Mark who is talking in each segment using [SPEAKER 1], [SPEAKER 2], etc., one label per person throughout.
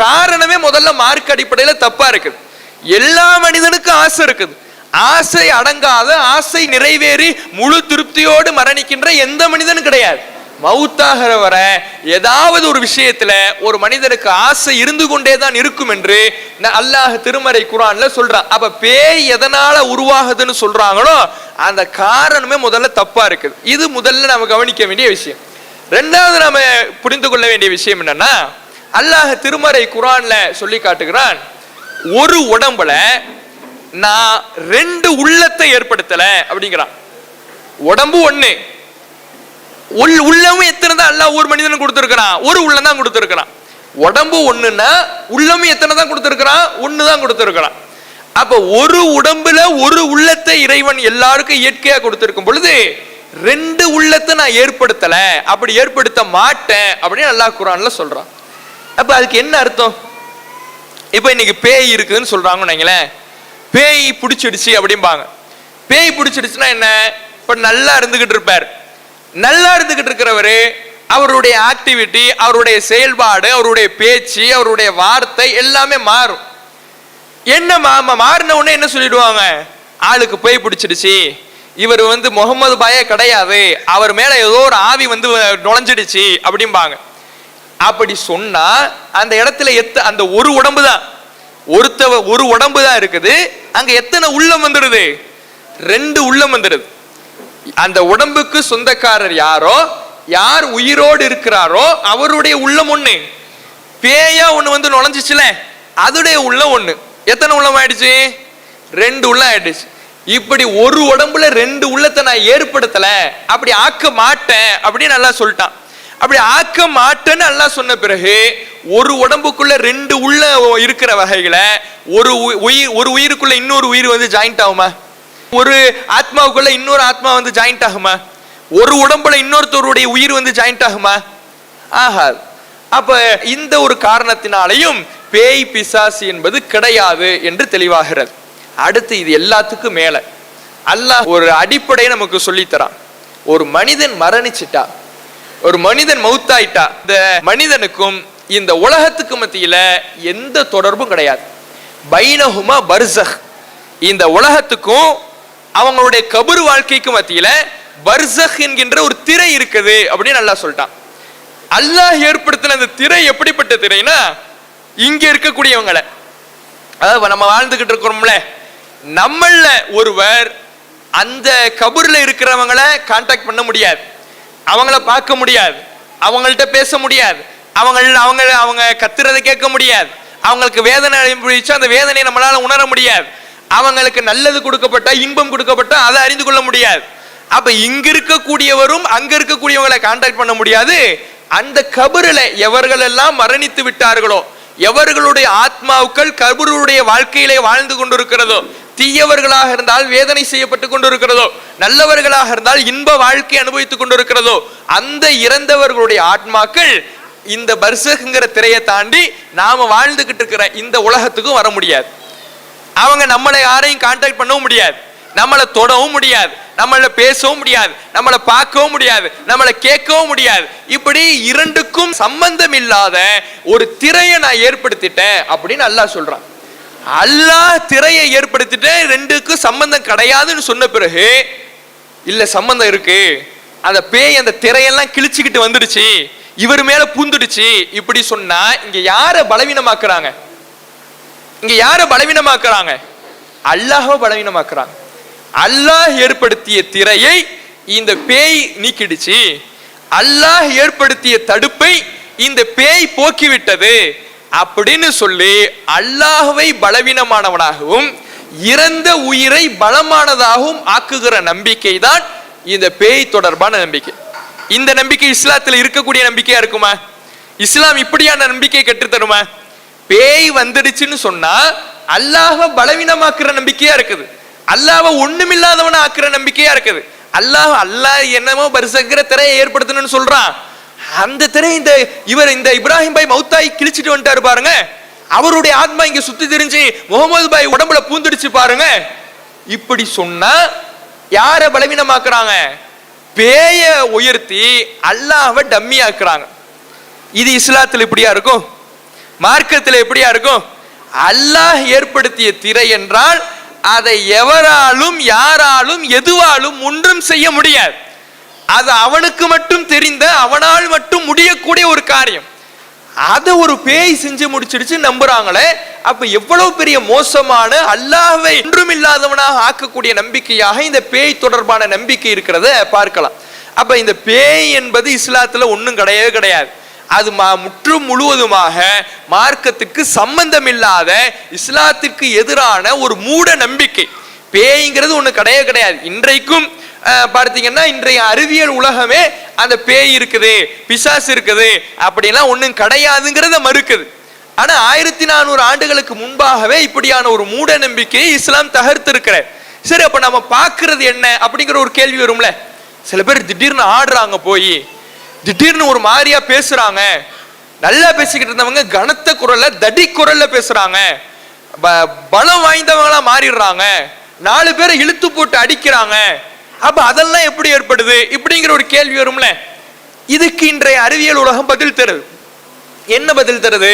[SPEAKER 1] காரணமே முதல்ல மார்க் அடிப்படையில தப்பா இருக்குது. எல்லா மனிதனுக்கும் ஆசை இருக்குது. ஆசை அடங்காத, ஆசை நிறைவேறி முழு திருப்தியோடு மரணிக்கின்ற எந்த மனிதனும் கிடையாது. மௌத்தாகிற வர ஏதாவது ஒரு விஷயத்துல ஒரு மனிதனுக்கு ஆசை இருந்து கொண்டேதான் இருக்கும் என்று அல்லாஹ் திருமறை குர்ஆன்ல சொல்றான். அப்ப பேய் எதனால உருவாகுதுன்னு சொல்றாங்களோ அந்த காரணமே முதல்ல தப்பா இருக்குது. இது முதல்ல நம்ம கவனிக்க வேண்டிய விஷயம். ரெண்டாவது நாம புரிந்து கொள்ள வேண்டிய விஷயம் என்னன்னா, அல்லாஹ் திருமறை குர்ஆன்ல சொல்லி காட்டுகிறான், ஒரு உடம்புல நான் 2 உள்ளத்தை ஏற்படுத்தல அப்படிங்கிறான். உடம்பு ஒண்ணு, உள்ளமும் எத்தனை தான் அல்லாஹ் ஒரு மனிதனுக்கு கொடுத்திருக்கிறான்? ஒரு உள்ளம் தான் கொடுத்திருக்கிறான். உடம்பு ஒண்ணுன்னா உள்ளமும் எத்தனை தான் கொடுத்திருக்கிறான்? ஒண்ணு தான் கொடுத்திருக்கிறான். அப்ப ஒரு உடம்புல ஒரு உள்ளத்தை இறைவன் எல்லாருக்கும் இயற்கையா கொடுத்திருக்கும் பொழுது 2 உள்ளத்தை நான் ஏற்படுத்தல, அப்படி ஏற்படுத்த மாட்டேன் அப்படின்னு அல்லாஹ் குர்ஆன்ல சொல்றான். அப்ப அதுக்கு என்ன அர்த்தம்? இப்ப இன்னைக்கு பேய் இருக்குன்னு சொல்றாங்கன்னு வைங்களேன், பேய் பிடிச்சிடுச்சு அப்படிம்பாங்க. பேய் பிடிச்சிடுச்சுன்னா என்ன? இப்ப நல்லா இருந்துகிட்டு இருப்பார். நல்லா இருந்துகிட்டு இருக்கிறவரு அவருடைய ஆக்டிவிட்டி, அவருடைய செயல்பாடு, அவருடைய பேச்சு, அவருடைய வார்த்தை எல்லாமே மாறும். என்ன மாறின உடனே என்ன சொல்லிடுவாங்க? ஆளுக்கு பேய் பிடிச்சிடுச்சு, இவர் முகமது பாயே கிடையாது, அவர் மேல ஏதோ ஒரு ஆவி நுழைஞ்சிடுச்சு அப்படிம்பாங்க. அப்படி சொன்னா அந்த இடத்துல அந்த ஒரு உடம்பு தான், ஒரு உடம்பு தான் இருக்குது. அங்க எத்தனை உள்ளம் வந்துடுது? 2 உள்ளம் வந்துடுது. அந்த உடம்புக்கு சொந்தக்காரர் யாரோ, யார் உயிரோடு இருக்கிறாரோ அவருடைய உள்ளம் ஒண்ணு. பேயா ஒண்ணு நுழைஞ்சிச்சுல, அதுடைய உள்ளம் ஒண்ணு. எத்தனை உள்ளம் ஆயிடுச்சு? 2 உள்ளம் ஆயிடுச்சு. இப்படி ஒரு உடம்புல 2 உள்ளத்தை நான் ஏற்படுத்தல, அப்படி ஆக்க மாட்டேன் அப்படின்னு நல்லா சொல்லிட்டான். அப்படி ஆக்க மாட்டேன்னு நல்லா சொன்ன பிறகு ஒரு உடம்புக்குள்ள 2 உள்ள இருக்கிற வகைகளை ஒரு உயிருக்குள்ள இன்னொரு உயிர் ஜாயிண்ட் ஆகுமா? ஒரு ஆத்மாவுக்குள்ள இன்னொரு ஆத்மா ஜாயிண்ட் ஆகுமா? ஒரு உடம்புல இன்னொருத்தருடைய உயிர் ஜாயிண்ட் ஆகுமா? ஆகாது. அப்ப இந்த ஒரு காரணத்தினாலையும் பேய் பிசாசு என்பது கிடையாது என்று தெளிவாகிறது. அடுத்து இது எல்லாத்துக்கும் மேல அல்லாஹ் ஒரு அடிப்படையை நமக்கு சொல்லித்தரான். ஒரு மனிதன் மரணிச்சிட்டா, ஒரு மனிதன் மௌத்தாயிட்டா, இந்த மனிதனுக்கும் இந்த உலகத்துக்கு மத்தியில எந்த தொடர்பும் கிடையாது. பைனஹுமா பர்ஸஹ், இந்த உலகத்துக்கும் அவங்களுடைய கபர் வாழ்க்கைக்கு மத்தியில பர்ஸஹ் என்கின்ற ஒரு திரை இருக்குது அப்படின்னு அல்லாஹ் சொல்லிட்டான். அல்லாஹ் ஏற்படுத்தின அந்த திரை எப்படிப்பட்ட திரைனா, இங்க இருக்கக்கூடியவங்களை, அதாவது நம்ம வாழ்ந்துகிட்டு இருக்கிறோம்ல, நம்மள ஒருவர் அந்த கபர்ல இருக்கிறவங்களை கான்டாக்ட் பண்ண முடியாது, அவங்கள பார்க்க முடியாது, அவங்கள்ட்ட பேச முடியாது, அவங்க கத்துறதை கேட்க முடியாது, அவங்களுக்கு வேதனை அனுபவிச்சு அந்த வேதனையை நம்மளால உணர முடியாது, அவங்களுக்கு நல்லது கொடுக்கப்பட்ட, இன்பம் கொடுக்கப்பட்ட அதை அறிந்து கொள்ள முடியாது. அப்ப இங்க இருக்கக்கூடியவரும் அங்க இருக்கக்கூடியவங்களை கான்டாக்ட் பண்ண முடியாது. அந்த கபருல எவர்கள் எல்லாம் மரணித்து விட்டார்களோ, எவர்களுடைய ஆத்மாவுக்கள் கபருடைய வாழ்க்கையிலே வாழ்ந்து கொண்டிருக்கிறதோ, தீயவர்களாக இருந்தால் வேதனை செய்யப்பட்டு கொண்டிருக்கிறதோ, நல்லவர்களாக இருந்தால் இன்ப வாழ்க்கை அனுபவித்துக் கொண்டிருக்கிறதோ, அந்த இறந்தவர்களுடைய ஆத்மாக்கள் இந்த பர்ஸஹ்ங்கிற திரையை தாண்டி நாம வாழ்ந்துகிட்டு இருக்கிற இந்த உலகத்துக்கும் வர முடியாது. அவங்க நம்மளை யாரையும் கான்டாக்ட் பண்ணவும் முடியாது, நம்மளை தொடவும் முடியாது, நம்மள பேசவும் முடியாது, நம்மளை பார்க்கவும் முடியாது, நம்மளை கேட்கவும் முடியாது. இப்படி 2க்கும் சம்பந்தம் இல்லாத ஒரு திரையை நான் ஏற்படுத்திட்டேன் அப்படின்னு அல்லாஹ் சொல்றான். அல்லாஹ் திரையை ஏற்படுத்திட்டேன், 2க்கும் சம்பந்தம் கிடையாதுன்னு சொன்ன பிறகு இல்ல சம்பந்தம் இருக்கு, அந்த பேய் அந்த திரையெல்லாம் கிழிச்சுக்கிட்டு வந்துடுச்சு, இவர் மேல பூந்துடுச்சு இப்படி சொன்னா இங்க யார பலவீனமாக்குறாங்க? இங்க யார பலவீனமாக்குறாங்க? அல்லாஹ்வை பலவீனமாக்குறாங்க. அல்லாஹ் ஏற்படுத்திய திரையை இந்த பேய் நீக்கிடுச்சு, அல்லாஹ் ஏற்படுத்திய தடுப்பை இந்த பேய் போக்கிவிட்டது அப்படின்னு சொல்லி அல்லாஹ்வை பலவீனமானவனாகவும் இறந்த உயிரை பலமானதாகவும் ஆக்குகிற நம்பிக்கை தான் இந்த பேய் தொடர்பான நம்பிக்கை. இந்த நம்பிக்கை இஸ்லாத்தில் இருக்கக்கூடிய நம்பிக்கையா இருக்குமா? இஸ்லாம் இப்படியான நம்பிக்கை கற்றுத்தருமா? பேய் வந்துடுச்சுன்னு சொன்னா அல்லாஹ்வை பலவீனமாக்குற நம்பிக்கையா இருக்குது, அல்லாஹ்வை ஒண்ணுமில்லாதவன ஆக்குற நம்பிக்கையா இருக்குது. அல்லாஹ் என்னமோ பரிசங்கிற திரையை ஏற்படுத்தணும்னு சொல்றான். அந்த திரை இந்த இப்ராஹிம் பாய் மௌத்தாய் கிழிச்சிட்டு வந்துட்டாரு பாருங்க, அவருடைய ஆத்மா இங்க சுத்தி திரிஞ்சு முகமது பாய் உடம்புல பூந்துடுச்சு பாருங்க. இப்படி சொன்னா யார பலவீனமாக்குறாங்க? பேய உயர்த்தி அல்லாஹ்வை டம்மி ஆக்குறாங்க. இது இஸ்லாத்தில் இப்படியா இருக்கும்? மார்க்கத்தில் எப்படியா இருக்கும்? அல்லாஹ் ஏற்படுத்திய திரை என்றால் அதை எவராலும் யாராலும் எதுவாலும் ஒன்றும் செய்ய முடியாது. அது அவனுக்கு மட்டும் தெரிந்த, அவனால் மட்டும் முடியக்கூடிய ஒரு காரியம். அதை ஒரு பேய் செஞ்சு முடிச்சிடுச்சு நம்புறாங்களே. அப்ப எவ்வளவு பெரிய மோசமான, அல்லாஹ்வை ஒன்றுமில்லாதவனாக ஆக்கக்கூடிய நம்பிக்கையாக இந்த பேய் தொடர்பான நம்பிக்கை இருக்கிறத பார்க்கலாம். அப்ப இந்த பேய் என்பது இஸ்லாத்துல ஒன்றும் கிடையவே கிடையாது. அது முற்றும் முழுவதுமாக மார்க்கத்துக்கு சம்பந்தம் இல்லாத, இஸ்லாத்திற்கு எதிரான ஒரு மூட நம்பிக்கை. பேய்ங்கிறது ஒண்ணு கிடையவே கிடையாது. இன்றைக்கும் பார்த்தீங்கன்னா இன்றைய அறிவியல் உலகமே அந்த பேய் இருக்குது, பிசாசு இருக்குது அப்படிலாம் ஒன்றும் கிடையாதுங்கிறத மறுக்குது. ஆனா 1400 ஆண்டுகளுக்கு முன்பாகவே இப்படியான ஒரு மூட நம்பிக்கையை இஸ்லாம் தகர்த்து இருக்கிற. சரி, அப்ப நம்ம பார்க்கிறது என்ன அப்படிங்கிற ஒரு கேள்வி வரும்ல. சில பேர் திடீர்னு ஆடுறாங்க, போய் திடீர்னு ஒரு மாதிரியா பேசுறாங்க. நல்லா பேசிக்கிட்டு இருந்தவங்க கனத்த குரல்ல, தடி குரல்ல பேசுறாங்க. பலம் வாய்ந்தவங்களா மாறிடுறாங்க. 4 பேரை இழுத்து போட்டு அடிக்கிறாங்க. அப்ப அதெல்லாம் எப்படி ஏற்படுது இப்படிங்கிற ஒரு கேள்வி வரும்ல. இதுக்கு இன்றைய அறிவியல் உலகம் பதில் தருது. என்ன பதில் தருது?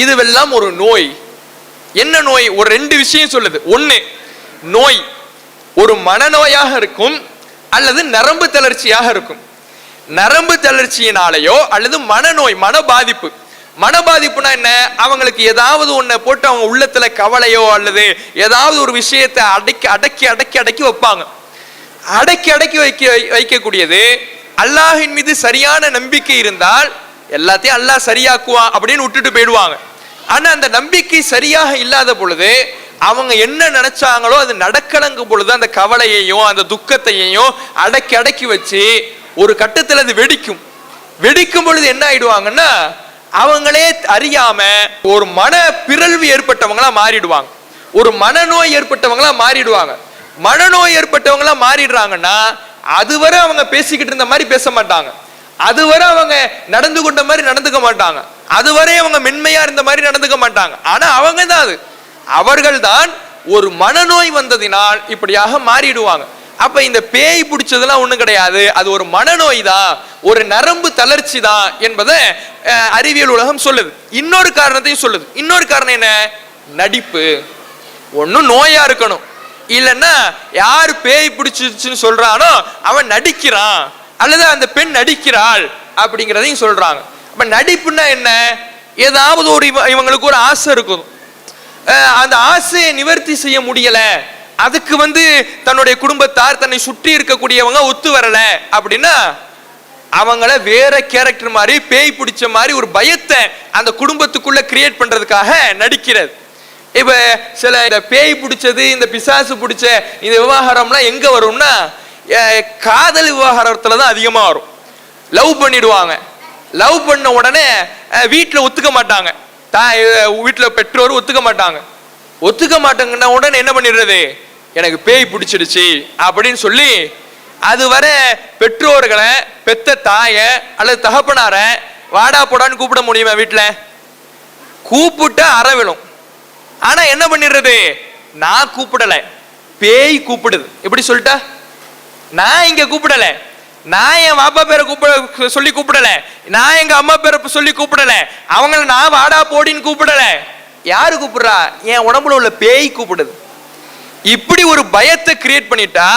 [SPEAKER 1] இதுவெல்லாம் ஒரு நோய். என்ன நோய்? ஒரு 2 விஷயம் சொல்லுது. ஒண்ணு, நோய் ஒரு மனநோயாக இருக்கும் அல்லது நரம்பு தளர்ச்சியாக இருக்கும். நரம்பு தளர்ச்சியினாலேயோ அல்லது மனநோய், மன பாதிப்பு. மன பாதிப்புனா என்ன? அவங்களுக்கு ஏதாவது ஒன்றை போட்டு அவங்க உள்ளத்துல கவலையோ அல்லது ஏதாவது ஒரு விஷயத்தை அடக்கி வைப்பாங்க. அடக்கி வைக்கக்கூடியது. அல்லாஹின் மீது சரியான நம்பிக்கை இருந்தால் எல்லாத்தையும் அல்லாஹ் சரியாக்குவான் அப்படின்னு விட்டுட்டு போயிடுவாங்க. ஆனா அந்த நம்பிக்கை சரியாக இல்லாத பொழுது அவங்க என்ன நினைச்சாங்களோ அது நடக்கலங்கும் பொழுது அந்த கவலையையும் அந்த துக்கத்தையும் அடக்கி வச்சு ஒரு கட்டத்தில் அது வெடிக்கும். வெடிக்கும் பொழுது என்ன ஆயிடுவாங்கன்னா அவங்களே அறியாம ஒரு மன பிறழ்வு ஏற்பட்டவங்களா மாறிடுவாங்க. ஒரு மனநோய் ஏற்பட்டவங்களா மாறிடுவாங்க. மனநோய் ஏற்பட்டவங்களா மாறிடுறாங்கன்னா அதுவரை அவங்க பேசிக்கிட்டு இருந்த மாதிரி பேச மாட்டாங்க. அதுவரை அவங்க நடந்து கொண்ட மாதிரி நடந்துக்க மாட்டாங்க. அதுவரை அவங்க மென்மையா இருந்த மாதிரி நடந்துக்க மாட்டாங்க. ஆனா அவங்க தான் அது, அவர்கள் தான் ஒரு மனநோய் வந்ததினால் இப்படியாக மாறிடுவாங்க. அப்ப இந்த பேய் பிடிச்சதெல்லாம் ஒண்ணும் கிடையாது, அது ஒரு மனநோய் தான், ஒரு நரம்பு தளர்ச்சி தான் என்பதை அறிவியல் உலகம் சொல்லுது. இன்னொரு காரணத்தையும் சொல்லுது. இன்னொரு காரணம் என்ன? நடிப்பு. ஒன்னும் நோயா இருக்கணும், இல்லைன்னா யார் பேய் பிடிச்சிருச்சுன்னு சொல்றானோ அவன் நடிக்கிறான் அல்லது அந்த பெண் நடிக்கிறாள் அப்படிங்கிறதையும் சொல்றாங்க. அப்ப நடிப்புன்னா என்ன? ஏதாவது ஒரு இவங்களுக்கு ஒரு ஆசை இருக்கும், அந்த ஆசையை நிவர்த்தி செய்ய முடியல, அதுக்கு தன்னுடைய குடும்பத்தார் தன்னை சுற்றி இருக்கக்கூடியவங்க ஒத்து வரல அப்படின்னா அவங்கள வேற கேரக்டர் மாதிரி, பேய் பிடிச்ச மாதிரி ஒரு பயத்தை அந்த குடும்பத்துக்குள்ள கிரியேட் பண்றதுக்காக நடிக்கிறது. இப்ப சில இந்த பேய் பிடிச்சது, இந்த பிசாசு பிடிச்ச இந்த விவகாரம்லாம் எங்க வரும்னா காதல் விவகாரத்துல தான் அதிகமா வரும். லவ் பண்ணிடுவாங்க. லவ் பண்ண உடனே வீட்டுல ஒத்துக்க மாட்டாங்க, வீட்டுல பெற்றோர் ஒத்துக்க மாட்டாங்க. ஒத்துக்க மாட்டாங்கன்னா உடனே என்ன பண்ணிடுறது? எனக்கு பேய் பிடிச்சிடுச்சு அப்படின்னு சொல்லி அதுவரை பெற்றோர்களை, பெத்த தாய அல்லது தகப்பனார வாடா போடான்னு கூப்பிட முடியுமா? வீட்டுல கூப்பிட்டு அறவிடும். ஆனா என்ன பண்ணிடுறது? நான் கூப்பிடல, பேய் கூப்பிடுது. எப்படி சொல்லிட்டா? நான் இங்க கூப்பிடல, நான் என் பாப்பா பேரை சொல்லி கூப்பிடல, நான் எங்க அம்மா பேரை சொல்லி கூப்பிடல, அவங்கள நான் வாடா போடின்னு கூப்பிடல. யாரு கூப்பிடுறா? என் உடம்புல உள்ள பேய் கூப்பிடுது. இப்படி ஒரு பயத்தை கிரியேட் பண்ணிட்டா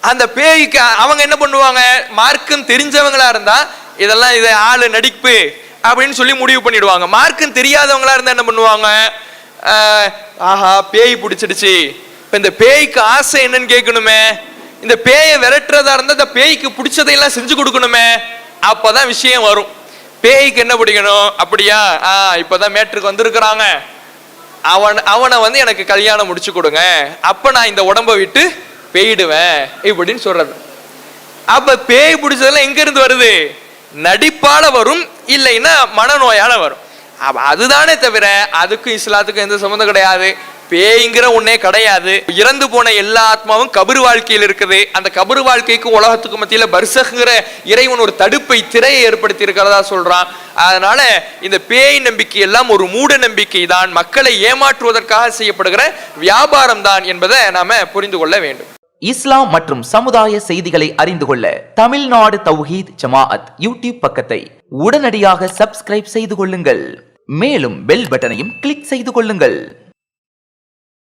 [SPEAKER 1] அந்த பேய்க்கு அவங்க என்ன பண்ணுவாங்க? மார்க்கம் தெரிஞ்சவங்களா இருந்தா இதெல்லாம் இதை ஆளு நடிப்பு அப்படின்னு சொல்லி முடிவு பண்ணிடுவாங்க. மார்க்கம் தெரியாதவங்களா இருந்தா என்ன பண்ணுவாங்க? ஆஹா பேய் பிடிச்சிடுச்சு, இப்ப இந்த பேய்க்கு ஆசை என்னன்னு கேட்கணுமே, இந்த பேயை விரட்டுறதா இருந்தா இந்த பேய்க்கு பிடிச்சதையெல்லாம் செஞ்சு கொடுக்கணுமே, அப்பதான் விஷயம் வரும். பேய்க்கு என்ன பிடிக்கணும்? அப்படியா, இப்பதான் மேட்ருக்கு வந்திருக்கிறாங்க, அவனை எனக்கு கல்யாணம் முடிச்சு கொடுங்க, அப்ப நான் இந்த உடம்ப விட்டு போயிடுவேன் இப்படின்னு சொல்றது. அப்ப பேய் பிடிச்சதெல்லாம் எங்க இருந்து வருது? நடிப்பால வரும், இல்லைன்னா மனநோயால வரும். அதுதானே தவிர அதுக்கும் இஸ்லாத்துக்கும் எந்த சம்பந்தம் கிடையாது. பேய்ங்கிற ஒன்னே கிடையாது. இறந்து போன எல்லா ஆத்மாவும் கபர் வாழ்க்கையில் இருக்குது. அந்த கபர் வாழ்க்கைக்கும் உலகத்துக்கு மத்தியில பர்சக்ங்கிற இறைவன் ஒரு தடுப்பை, திரையை ஏற்படுத்தி இருக்கிறதா சொல்றான். அதனால இந்த பேய் நம்பிக்கை எல்லாம் ஒரு மூட நம்பிக்கை தான், மக்களை ஏமாற்றுவதற்காக செய்யப்படுகிற வியாபாரம் தான் என்பதை நாம புரிந்து கொள்ள வேண்டும்.
[SPEAKER 2] இஸ்லாம் மற்றும் சமுதாய செய்திகளை அறிந்து கொள்ள தமிழ்நாடு தௌஹீத் ஜமாஅத் யூடியூப் பக்கத்தை உடனடியாக சப்ஸ்கிரைப் செய்து கொள்ளுங்கள். மேலும் பெல் பட்டனையும் கிளிக் செய்து கொள்ளுங்கள்.